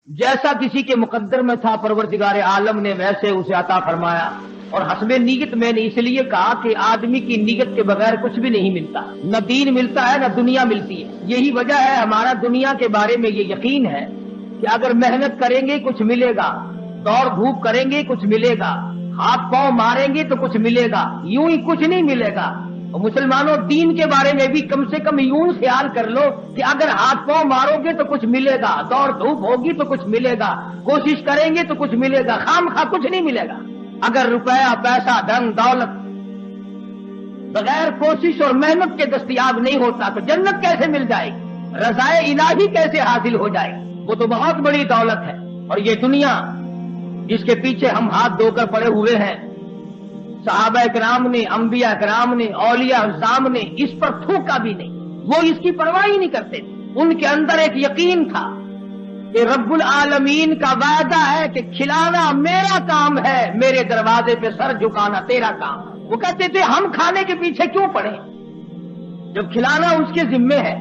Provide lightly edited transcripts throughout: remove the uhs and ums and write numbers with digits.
جیسا کسی کے مقدر میں تھا پروردگار عالم نے ویسے اسے عطا فرمایا. اور حسب نیت میں نے اس لیے کہا کہ آدمی کی نیت کے بغیر کچھ بھی نہیں ملتا. نہ دین ملتا ہے نہ دنیا ملتی ہے. یہی وجہ ہے ہمارا دنیا کے بارے میں یہ یقین ہے کہ اگر محنت کریں گے کچھ ملے گا, دوڑ دھوپ کریں گے کچھ ملے گا, ہاتھ پاؤں ماریں گے تو کچھ ملے گا, یوں ہی کچھ نہیں ملے گا. اور مسلمانوں دین کے بارے میں بھی کم سے کم یوں خیال کر لو کہ اگر ہاتھ پاؤں مارو گے تو کچھ ملے گا, دوڑ دھوپ ہوگی تو کچھ ملے گا, کوشش کریں گے تو کچھ ملے گا, خام خواہ کچھ نہیں ملے گا. اگر روپیہ پیسہ دھن دولت بغیر کوشش اور محنت کے دستیاب نہیں ہوتا تو جنت کیسے مل جائے گی, رضائے الہی کیسے حاصل ہو جائے گی؟ وہ تو بہت بڑی دولت ہے. اور یہ دنیا جس کے پیچھے ہم ہاتھ دھو کر پڑے ہوئے ہیں, صحابہ کرام نے, انبیاء کرام نے, اولیاء اعظام نے اس پر تھوکا بھی نہیں. وہ اس کی پرواہ ہی نہیں کرتے. ان کے اندر ایک یقین تھا کہ رب العالمین کا وعدہ ہے کہ کھلانا میرا کام ہے, میرے دروازے پہ سر جھکانا تیرا کام. وہ کہتے تھے ہم کھانے کے پیچھے کیوں پڑے جب کھلانا اس کے ذمے ہے.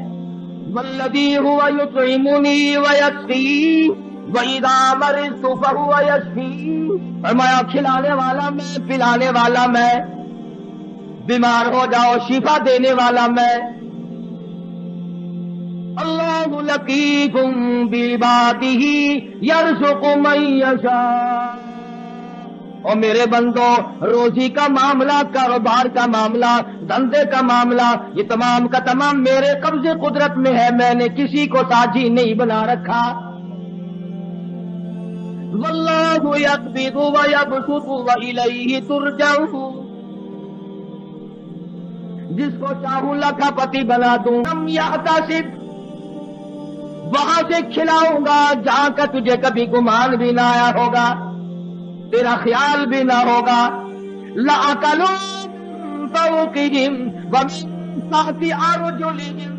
والذی هو یطعمنی ویسقین وَإِذَا مَرِضْتُ فَهُوَ يَشْفِينِ. فرمایا کھلانے والا میں, پلانے والا میں, بیمار ہو جاؤ شفا دینے والا میں. اللہ لطیف بعبادہ یرزق من یشاء. اور میرے بندو, روزی کا معاملہ, کاروبار کا معاملہ, دھندے کا معاملہ, یہ تمام کا تمام میرے قبضے قدرت میں ہے. میں نے کسی کو ساجی نہیں بنا رکھا. واللہ یقبض ویبسط والیہ ترجعون. جس کو چاہوں لکھاپتی بنا دوں. ہم یحتسب, وہاں سے کھلاؤں گا جہاں کا تجھے کبھی گمان بھی نہ آیا ہوگا, تیرا خیال بھی نہ ہوگا. لأکلوا من فوقہم ومن تحت ارجلہم.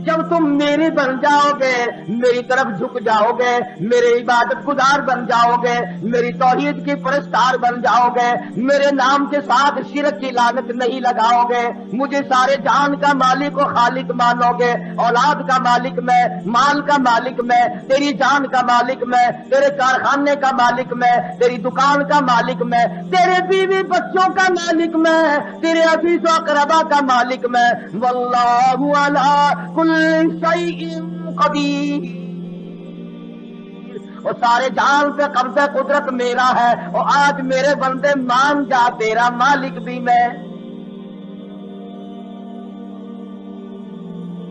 جب تم میرے بن جاؤ گے, میری طرف جھک جاؤ گے, میرے عبادت گزار بن جاؤ گے, میری توحید کی پرستار بن جاؤ گے, میرے نام کے ساتھ شرک کی لعنت نہیں لگاؤ گے, مجھے سارے جان کا مالک و خالق مانو گے, اولاد کا مالک میں, مال کا مالک میں, تیری جان کا مالک میں, تیرے کارخانے کا مالک میں, تیری دکان کا مالک میں, تیرے بیوی بچوں کا مالک میں, تیرے عزیز و اقربا کا مالک میں. واللہ علی کل شیء قدیر. اور سارے جان پہ قبضہ قدرت میرا ہے. اور آج میرے بندے مان جا, تیرا مالک بھی میں.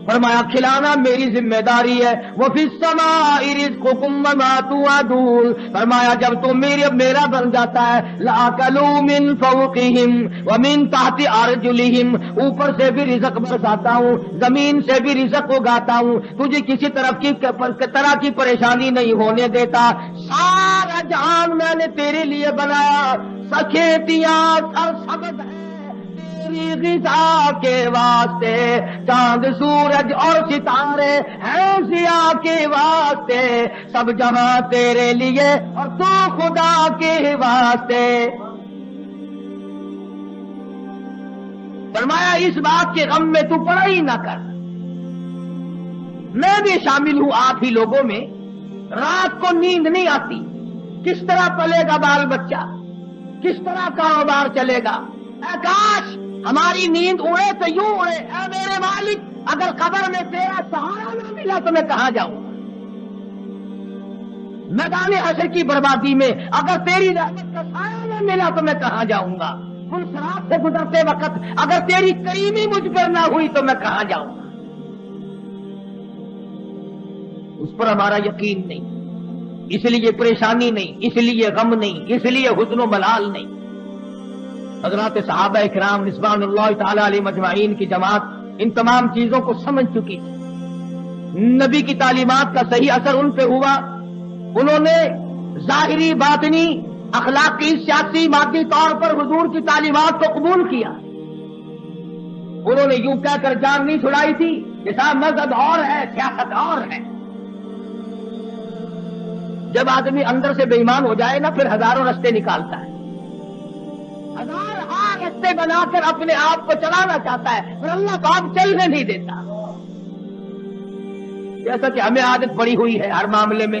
فرمایا کھلانا میری ذمہ داری ہے. وفی السماء رزقکم وما توعدون. فرمایا جب تو میرا بن جاتا ہے, لأکلوا من فوقہم ومن تحت ارجلہم. اوپر سے بھی رزق برساتا ہوں, زمین سے بھی رزق اگاتا ہوں, تجھے کسی طرح کی پریشانی نہیں ہونے دیتا. سارا جہان میں نے تیرے لیے بنایا. کھیتیاں سرسبز ہے غذا کے واسطے, چاند سورج اور ستارے ہیں ضیاء کے واسطے, سب جہاں تیرے لیے اور تو خدا کے واسطے. فرمایا اس بات کے غم میں تو پڑا ہی نہ کر, میں بھی شامل ہوں آپ ہی لوگوں میں. رات کو نیند نہیں آتی, کس طرح پلے گا بال بچہ, کس طرح کاروبار چلے گا. اے کاش ہماری نیند اڑے تو یوں اڑے, اے میرے مالک اگر قبر میں تیرا سہارا نہ ملا تو میں کہاں جاؤں. میدان حشر کی بربادی میں اگر تیری رحمت کا سایہ نہ ملا تو میں کہاں جاؤں گا. پل صراط سے گزرتے وقت اگر تیری کریمی مجھ پر نہ ہوئی تو میں کہاں جاؤں گا. اس پر ہمارا یقین نہیں, اس لیے پریشانی نہیں, اس لیے غم نہیں, اس لیے حزن و ملال نہیں. حضرات صحابہ کرام رضوان اللہ تعالی علیہ مجمعین کی جماعت ان تمام چیزوں کو سمجھ چکی تھی. نبی کی تعلیمات کا صحیح اثر ان پہ ہوا. انہوں نے ظاہری باطنی اخلاقی سیاسی مادی طور پر حضور کی تعلیمات کو قبول کیا. انہوں نے یوں کہہ کر جان نہیں چھڑائی تھی کہ صاحب مذہب اور ہے, سیاست اور ہے. جب آدمی اندر سے بے ایمان ہو جائے نا, پھر ہزاروں رستے نکالتا ہے, ہزار رستے بنا کر اپنے آپ کو چلانا چاہتا ہے, اور اللہ باپ چلنے نہیں دیتا. جیسا کہ ہمیں عادت پڑی ہوئی ہے ہر معاملے میں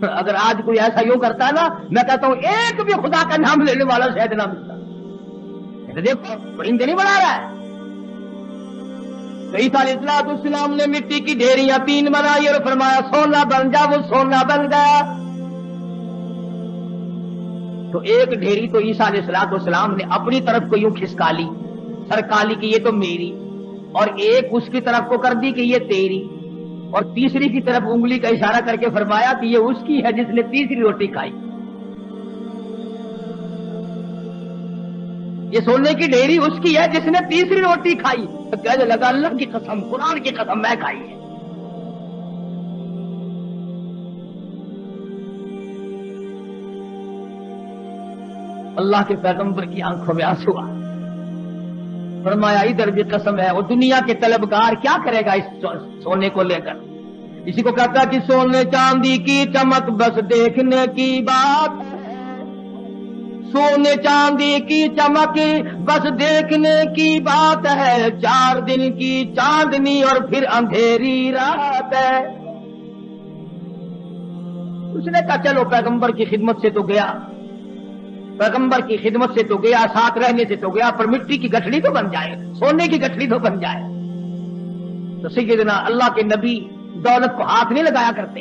اگر آج کوئی ایسا یوں کرتا ہے نا، میں کہتا ہوں ایک بھی خدا کا نام لینے والا شاید نہ ملتا. دیکھو پرندے نہیں بنا رہا ہے. تو عیسیٰ علیہ السلام نے مٹی کی ڈھیریاں 3 بنائی اور فرمایا سونا بن جا. وہ سونا بن گیا. تو ایک ڈھیری تو عیسیٰ علیہ السلام نے اپنی طرف کو یوں کھسکا لی، سرکا لی کہ یہ تو میری، اور ایک اس کی طرف کو کر دی کہ یہ تیری، اور تیسری کی طرف انگلی کا اشارہ کر کے فرمایا کہ یہ اس کی ہے جس نے تیسری روٹی کھائی. یہ سونے کی ڈھیری اس کی ہے جس نے تیسری روٹی کھائی. تو کہنے لگا اللہ کی قسم، قرآن کی قسم میں کھائی ہے. اللہ کے پیغمبر کی آنکھوں میں آنسو آ. فرمایا ادھر بھی قسم ہے. وہ دنیا کے طلبگار کیا کرے گا اس سونے کو لے کر؟ اسی کو کہتا کہ سونے چاندی کی چمک بس دیکھنے کی بات ہے. سونے چاندی کی چمک بس دیکھنے کی بات ہے. 4 دن کی چاندنی اور پھر اندھیری رات ہے. اس نے کہا چلو پیغمبر کی خدمت سے تو گیا، پیغمبر کی خدمت سے تو گیا، ساتھ رہنے سے تو گیا، پر مٹی کی گٹھڑی تو بن جائے، سونے کی گٹھڑی تو بن جائے. تو سیدنا اللہ کے نبی دولت کو ہاتھ نہیں لگایا کرتے.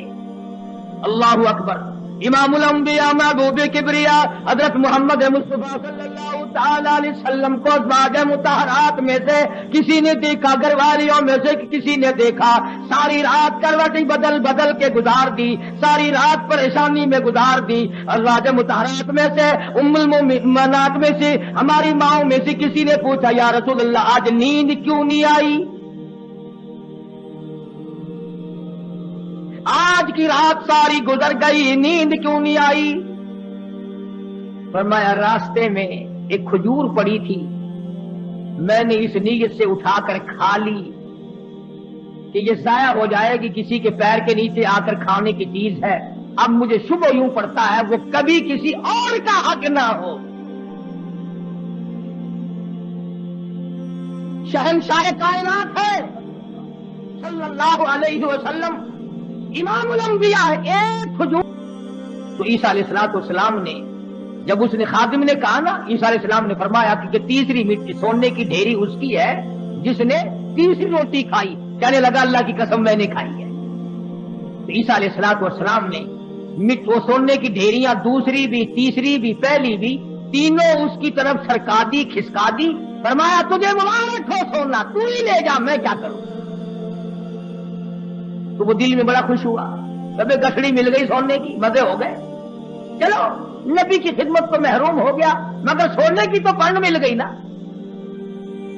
اللہ اکبر. امام الانبیاء محبوب کبریا حضرت محمد مصطفیٰ صلی اللہ تعالی علیہ وسلم کو ازواج مطہرات میں سے کسی نے دیکھا، گھر والیوں میں سے کسی نے دیکھا، ساری رات کروٹیں بدل بدل کے گزار دی، ساری رات پریشانی میں گزار دی. ازواج مطہرات میں سے ام المؤمنات میں سے ہماری ماؤں میں سے کسی نے پوچھا یا رسول اللہ آج نیند کیوں نہیں آئی؟ آج کی رات ساری گزر گئی، نیند کیوں نہیں آئی؟ فرمایا راستے میں ایک کھجور پڑی تھی، میں نے اس نیت سے اٹھا کر کھا لی کہ یہ ضائع ہو جائے گی، کسی کے پیر کے نیچے آ کر کھانے کی چیز ہے. اب مجھے شبہ یوں پڑتا ہے وہ کبھی کسی اور کا حق نہ ہو. شہنشاہ کائنات ہے صلی اللہ علیہ وسلم، امام الانبیاء ہے. ایک کھجور. تو عیسیٰ علیہ السلام نے جب اس نے خادم نے کہا نا، عیسیٰ علیہ السلام نے فرمایا کہ تیسری مٹی سونے کی ڈھیری اس کی ہے جس نے تیسری روٹی کھائی. کہنے لگا اللہ کی قسم میں نے کھائی ہے. تو عیسیٰ علیہ السلام نے وہ سونے کی ڈھیریاں دوسری بھی، تیسری بھی، پہلی بھی، تینوں اس کی طرف سرکا دی، کھسکا دی. فرمایا تجھے مبارک ہو سونا، تو ہی لے جا، میں کیا کروں. تو وہ دل میں بڑا خوش ہوا، کبھی گٹھڑی مل گئی سونے کی، مزے ہو گئے. چلو نبی کی خدمت کو محروم ہو گیا، مگر سونے کی تو پن مل گئی نا.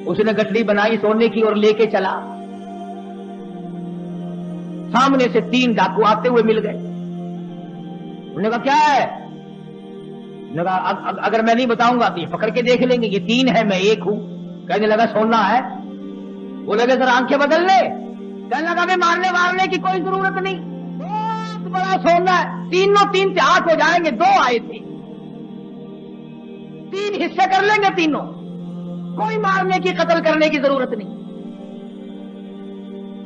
اس نے گٹھڑی بنائی سونے کی اور لے کے چلا. سامنے سے 3 ڈاکو آتے ہوئے مل گئے. انہوں نے کہا کیا ہے؟ انہوں نے کہا اگر میں نہیں بتاؤں گا تو یہ پکڑ کے دیکھ لیں گے، یہ 3 ہے میں 1 ہوں. کہنے لگا سونا ہے. وہ لگے سر آنکھیں بدل لے. کہنے لگا میں مارنے کی کوئی ضرورت نہیں، بہت بڑا سونا ہے. تینوں 3 سے 8 ہو جائیں گے. 2 آئے تھے، 3 حصے کر لیں گے تینوں. کوئی مارنے کی قتل کرنے کی ضرورت نہیں.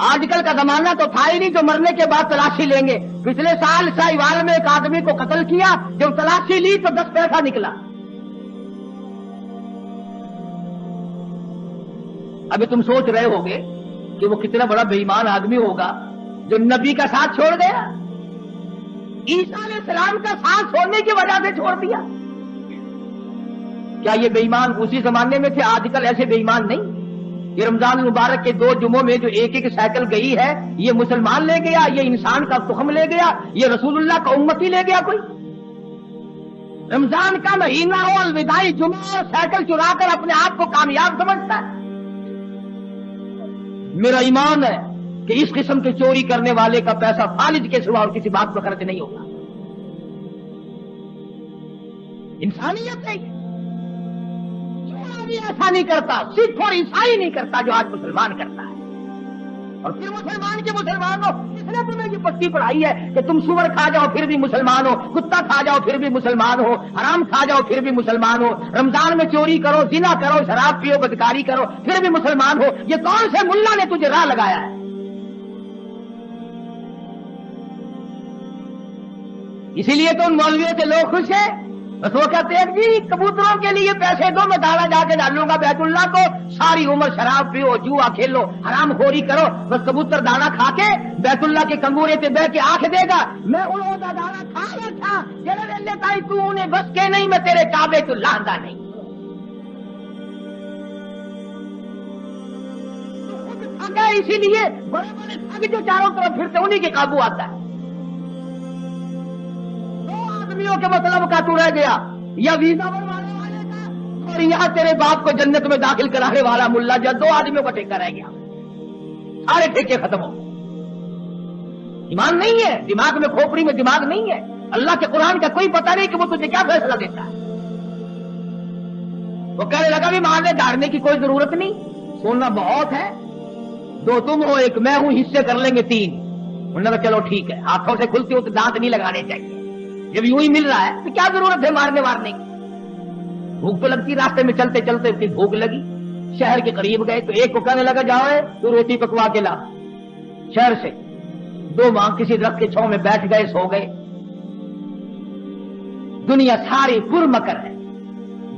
آج کل کا زمانہ تو تھا ہی نہیں جو مرنے کے بعد تلاشی لیں گے. پچھلے سال ساہیوال میں ایک آدمی کو قتل کیا، جب تلاشی لی تو 10 پیسہ نکلا. ابھی تم سوچ رہے ہوگے کہ وہ کتنا بڑا بے ایمان آدمی ہوگا جو نبی کا ساتھ چھوڑ گیا، عیسیٰ علیہ السلام کا ساتھ چھوڑنے کی وجہ سے چھوڑ دیا. کیا یہ بے ایمان اسی زمانے میں تھے؟ آج کل ایسے بے ایمان نہیں. یہ رمضان المبارک کے 2 جمعوں میں جو ایک سائیکل گئی ہے، یہ مسلمان لے گیا، یہ انسان کا تخم لے گیا، یہ رسول اللہ کا امتی لے گیا. کوئی رمضان کا مہینہ ہو، الوداعی جمعہ، سائیکل چرا کر اپنے آپ کو کامیاب سمجھتا ہے. میرا ایمان ہے کہ اس قسم کے چوری کرنے والے کا پیسہ فالج کے سوا اور کسی بات پر خرچ نہیں ہوگا. انسانیت ہے. بھی ایسا نہیں کرتا، سکھ اور عیسائی نہیں کرتا جو آج مسلمان کرتا ہے. اور پھر مسلمان کے مسلمان ہو، اس نے تمہیں یہ پٹی پڑھائی ہے کہ تم سور کھا جاؤ پھر بھی مسلمان ہو، کتا کھا جاؤ پھر بھی مسلمان ہو، حرام کھا جاؤ پھر بھی مسلمان ہو، رمضان میں چوری کرو، زنا کرو، شراب پیو، بدکاری کرو پھر بھی مسلمان ہو. یہ کون سے ملا نے تجھے راہ لگایا ہے؟ اسی لیے تو ان مولویوں سے لوگ خوش ہیں. بس وہ کہتے ہیں جی کبوتروں کے لیے پیسے دو, میں دانا جا کے ڈالوں گا بیت اللہ کو, ساری عمر شراب پیو, جوا کھیلو, حرام خوری کرو, بس کبوتر دانا کھا کے بیت اللہ کے کنگورے پہ بیٹھ کے آنکھ دے گا میں انہوں کا دانا کھا بیٹھا جڑے ویلے تائی تو انہیں بس کے نہیں, میں تیرے کعبے تو لاندہ نہیں. اسی لیے بڑے بڑے ٹھگ جو چاروں طرف پھرتے انہیں کے قابو آتا ہے. دو آدمیوں کے مطلب کا تو رہ گیا, یا ویزا بنوانے والے کا اور یہاں تیرے باپ کو جنت میں داخل کرانے والا ملا, جو دو آدمیوں کا ٹھیکہ رہ گیا, سارے ٹھیکے ختم ہو. ایمان نہیں ہے دماغ میں, کھوپڑی میں دماغ نہیں ہے. اللہ کے قرآن کا کوئی پتہ نہیں کہ وہ تجھے کیا فیصلہ دیتا ہے. وہ کہنے لگا بھی مارنے ڈالنے کی کوئی ضرورت نہیں, سونا بہت ہے, دو تم ہو ایک میں ہوں, حصے کر لیں گے 3. انہوں نے کہا چلو ٹھیک ہے, ہاتھوں سے کھلتی ہو تو دانت نہیں لگانے چاہیے, جب یوں ہی مل رہا ہے تو کیا ضرورت ہے مارنے کی. بھوک تو لگتی, راستے میں چلتے چلتے اس کی بھوک لگی, شہر کے قریب گئے تو ایک کو کہنے لگا جاؤ تو روٹی پکوا کے لا شہر سے. 2 ماں کسی درخت کے چھاؤں میں بیٹھ گئے, سو گئے. دنیا ساری پر مکر ہے.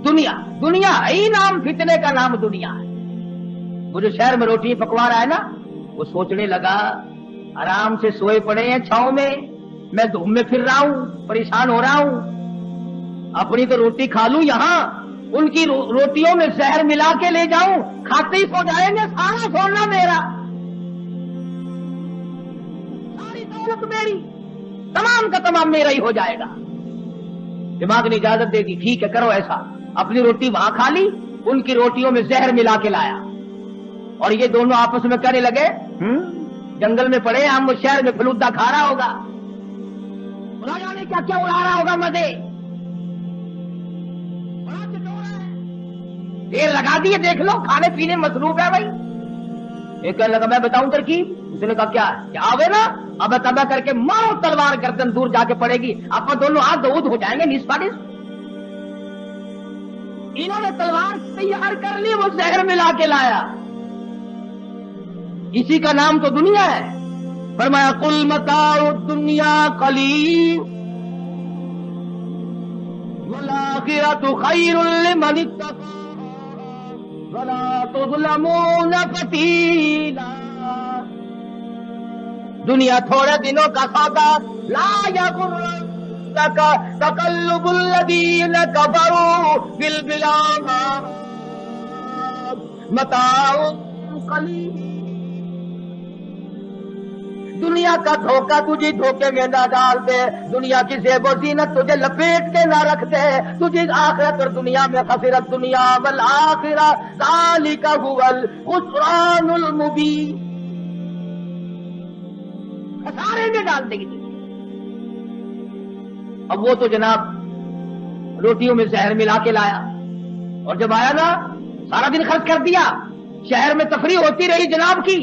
دنیا ہی نام فتنے کا نام دنیا ہے. وہ جو شہر میں روٹی پکوا رہا ہے نا, وہ سوچنے لگا آرام سے سوئے پڑے ہیں چھاؤں میں دھوپ میں پھر رہا ہوں, پریشان ہو رہا ہوں, اپنی تو روٹی کھا لوں یہاں, ان کی روٹیوں میں زہر ملا کے لے جاؤں, کھاتے ہی سو جائیں گے, سارا سونا میرا, ساری دولت میری, تمام کا تمام میرا ہی ہو جائے گا. دماغ نے اجازت دے دی, ٹھیک ہے کرو ایسا. اپنی روٹی وہاں کھا لی, ان کی روٹیوں میں زہر ملا کے لایا, اور یہ دونوں آپس میں کہنے لگے جنگل میں پڑے ہم, شہر میں فلودا کھا رہا ہوگا, بڑا جانے کیا کیا اڑا رہا ہوگا مزے, بڑا چٹورا ہے, دیر لگا دیے, دیکھ لو کھانے پینے مصروف ہے بھائی. ایک کہنے لگا میں بتاؤں ترکیب, اس نے کہا کیا آوے نا, اب تبا کر کے مارو تلوار, گردن دور جا کے پڑے گی, آپ دونوں ہاتھ دودھ ہو جائیں گے نصف نصف. انہوں نے تلوار تیار کر لی, وہ زہر ملا کے لایا. اسی کا نام تو دنیا ہے. فرمایا قل متاع الدنیا قلیل والآخرۃ خیر لمن اتقى ولا تظلمون فتیلا. دنیا تھوڑے دنوں کا سودا, لا یغرنک تقلب الذین کفروا فی البلاد متاع قلیل. دنیا کا دھوکہ تجھے دھوکے میں نہ ڈال دے, دنیا کی زیب و زینت تجھے لپیٹ کے نہ رکھ دے, تجھے آخرت اور دنیا میں خسرت دنیا والآخرہ ذالک هو الخسران المبین, خسارے میں ڈال دے گی. اب وہ تو جناب روٹیوں میں زہر ملا کے لایا, اور جب آیا نا سارا دن خرچ کر دیا, شہر میں تفریح ہوتی رہی جناب کی,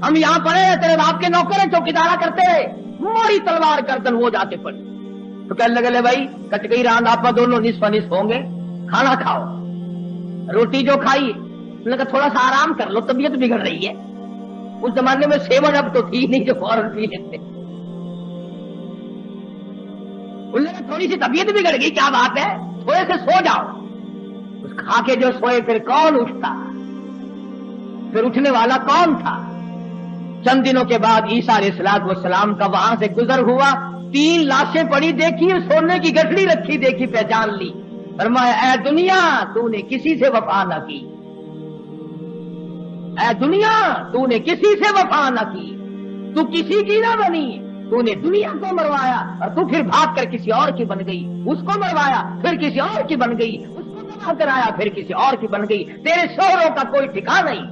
ہم یہاں پڑے ہیں, تیرے باپ کے نوکر ہیں, چوکیدارا کرتے رہے, موڑی تلوار گردن وہ جا کے پڑی. تو کہنے لگے لے بھائی کٹ گئی راند, آپ دونوں نصف نصف ہوں گے, کھانا کھاؤ. روٹی جو کھائی, لگا تھوڑا سا آرام کر لو, طبیعت بگڑ رہی ہے. اس زمانے میں 7 اب تو تھی نہیں جو فوراً پی لیتے. ان لوگوں تھوڑی سی طبیعت بگڑ گئی, کیا بات ہے, تھوڑے سے سو جاؤ. اس کھا کے جو سوئے پھر کون اٹھتا, پھر اٹھنے والا کون تھا. چند دنوں کے بعد عیسیٰ علیہ الصلوۃ والسلام کا وہاں سے گزر ہوا, 3 لاشیں پڑی دیکھی, سونے کی گٹھڑی رکھی دیکھی, پہچان لی. فرمایا اے دنیا تو نے کسی سے وفا نہ کی, اے دنیا تو نے کسی سے وفا نہ کی, تو کسی کی نہ بنی, تو نے دنیا کو مروایا اور تو پھر بھاگ کر کسی اور کی بن گئی, اس کو مروایا پھر کسی اور کی بن گئی, اس کو تباہ کرایا پھر کسی اور کی بن گئی, تیرے شوہروں کا کوئی ٹھکانہ نہیں.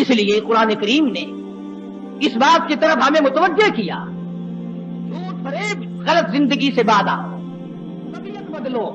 اس لیے قرآن کریم نے اس بات کی طرف ہمیں متوجہ کیا, جھوٹ فریب غلط زندگی سے بادا, طبیعت بدلو,